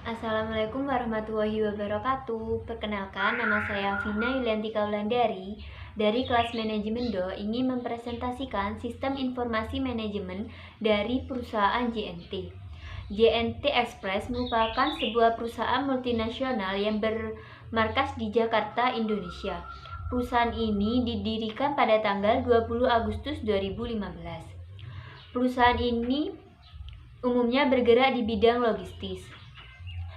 Assalamualaikum warahmatullahi wabarakatuh. Perkenalkan, nama saya Vina Yulianti Kaulandari dari kelas manajemen DO ingin mempresentasikan sistem informasi manajemen dari perusahaan JNT. JNT Express merupakan sebuah perusahaan multinasional yang bermarkas di Jakarta, Indonesia. Perusahaan ini didirikan pada tanggal 20 Agustus 2015. Perusahaan ini umumnya bergerak di bidang logistis.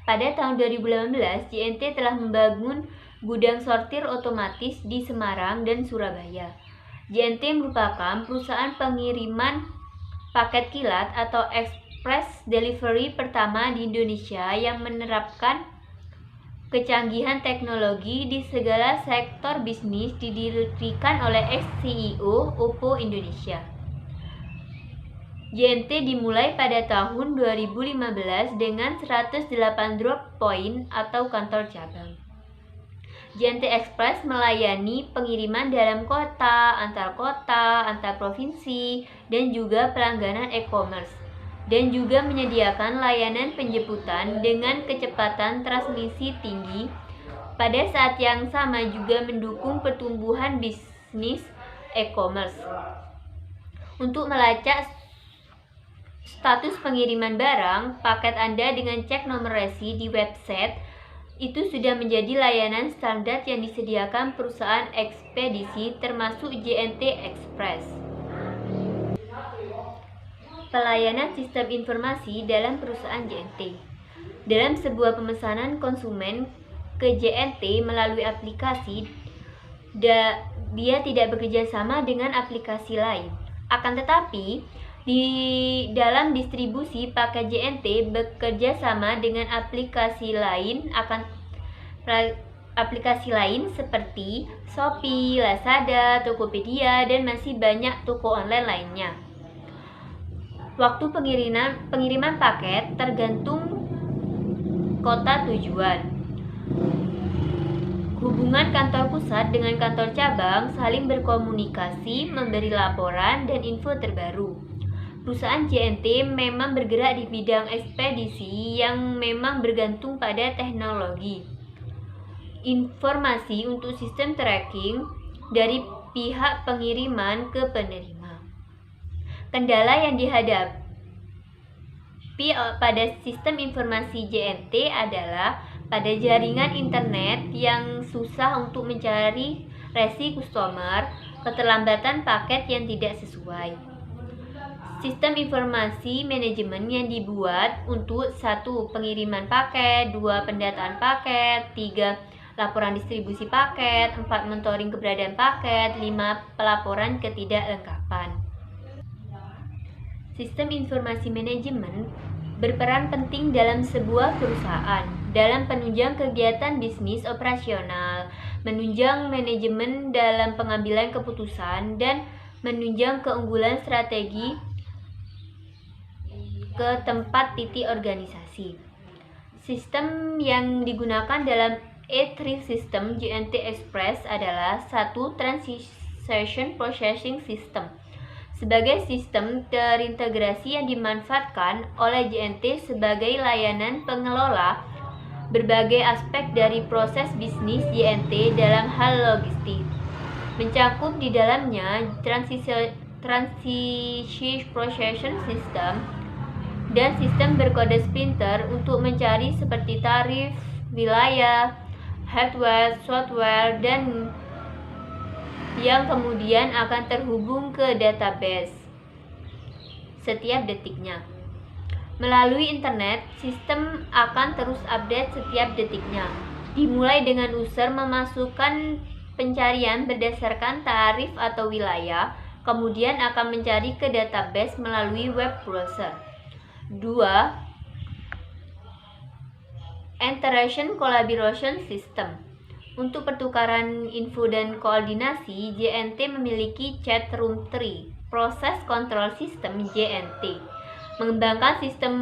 Pada tahun 2018, JNT telah membangun gudang sortir otomatis di Semarang dan Surabaya. JNT merupakan perusahaan pengiriman paket kilat atau express delivery pertama di Indonesia yang menerapkan kecanggihan teknologi di segala sektor bisnis, didirikan oleh ex-CEO Oppo Indonesia. JNT dimulai pada tahun 2015 dengan 108 drop point atau kantor cabang. JNT Express melayani pengiriman dalam kota, antar provinsi, dan juga pelangganan e-commerce, dan juga menyediakan layanan penjemputan dengan kecepatan transmisi tinggi. Pada saat yang sama juga mendukung pertumbuhan bisnis e-commerce. Untuk melacak status pengiriman barang, paket Anda dengan cek nomor resi di website itu sudah menjadi layanan standar yang disediakan perusahaan ekspedisi termasuk JNT Express. Pelayanan sistem informasi dalam perusahaan JNT. Dalam sebuah pemesanan konsumen ke JNT melalui aplikasi, dia tidak bekerja sama dengan aplikasi lain. Akan tetapi, di dalam distribusi paket JNT bekerja sama dengan aplikasi lain seperti Shopee, Lazada, Tokopedia, dan masih banyak toko online lainnya. Waktu pengiriman paket tergantung kota tujuan. Hubungan kantor pusat dengan kantor cabang saling berkomunikasi, memberi laporan dan info terbaru. Perusahaan JNT memang bergerak di bidang ekspedisi yang memang bergantung pada teknologi informasi untuk sistem tracking dari pihak pengiriman ke penerima. Kendala yang dihadapi pada sistem informasi JNT adalah pada jaringan internet yang susah untuk mencari resi customer, keterlambatan paket yang tidak sesuai. Sistem informasi manajemen yang dibuat untuk 1. Pengiriman paket, 2. Pendataan paket, 3. Laporan distribusi paket, 4. Monitoring keberadaan paket, 5. Pelaporan ketidaklengkapan. Sistem informasi manajemen berperan penting dalam sebuah perusahaan dalam penunjang kegiatan bisnis operasional, menunjang manajemen dalam pengambilan keputusan, dan menunjang keunggulan strategi ke tempat titik organisasi. Sistem yang digunakan dalam E3 System JNT Express adalah 1. Transaction Processing System sebagai sistem terintegrasi yang dimanfaatkan oleh JNT sebagai layanan pengelola berbagai aspek dari proses bisnis JNT dalam hal logistik. Mencakup di dalamnya Transaction Processing System dan sistem berkode sprinter untuk mencari seperti tarif, wilayah, hardware, software, dan yang kemudian akan terhubung ke database setiap detiknya. Melalui internet, sistem akan terus update setiap detiknya. Dimulai dengan user memasukkan pencarian berdasarkan tarif atau wilayah, kemudian akan mencari ke database melalui web browser. 2. Interaction Collaboration System. Untuk pertukaran info dan koordinasi, JNT memiliki Chat Room 3, Process Control System JNT. Mengembangkan sistem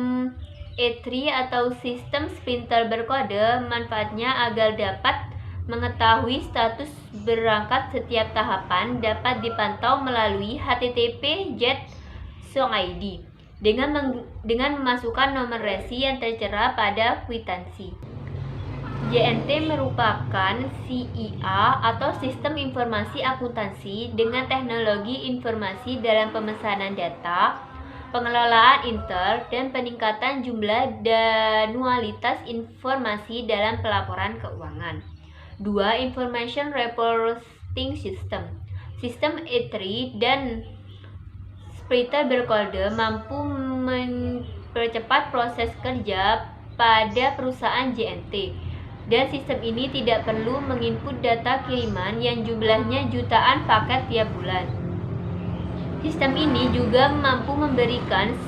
E3 atau sistem sprinter berkode, manfaatnya agar dapat mengetahui status berangkat setiap tahapan dapat dipantau melalui HTTP JET SONG ID. dengan memasukkan nomor resi yang tertera pada kwitansi. JNT merupakan CIA atau Sistem Informasi Akuntansi dengan teknologi informasi dalam pemesanan data, pengelolaan intel, dan peningkatan jumlah danualitas informasi dalam pelaporan keuangan. 2. Information Reporting System. Sistem E3 dan splitter berkode mampu mempercepat proses kerja pada perusahaan JNT. Dan sistem ini tidak perlu menginput data kiriman yang jumlahnya jutaan paket tiap bulan. Sistem ini juga mampu memberikan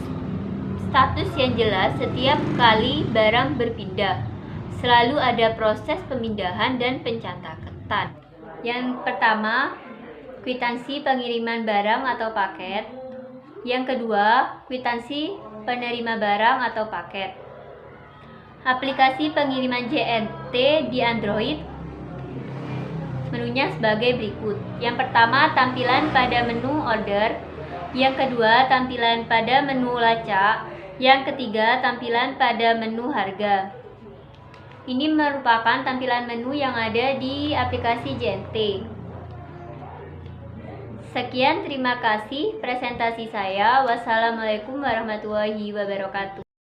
status yang jelas setiap kali barang berpindah. Selalu ada proses pemindahan dan pencatatan. Yang pertama, kwitansi pengiriman barang atau paket. Yang kedua, kwitansi penerima barang atau paket. Aplikasi pengiriman JNT di Android menunya sebagai berikut. Yang pertama, tampilan pada menu order. Yang kedua, tampilan pada menu lacak. Yang ketiga, tampilan pada menu harga. Ini merupakan tampilan menu yang ada di aplikasi JNT. Sekian, terima kasih presentasi saya. Wassalamualaikum warahmatullahi wabarakatuh.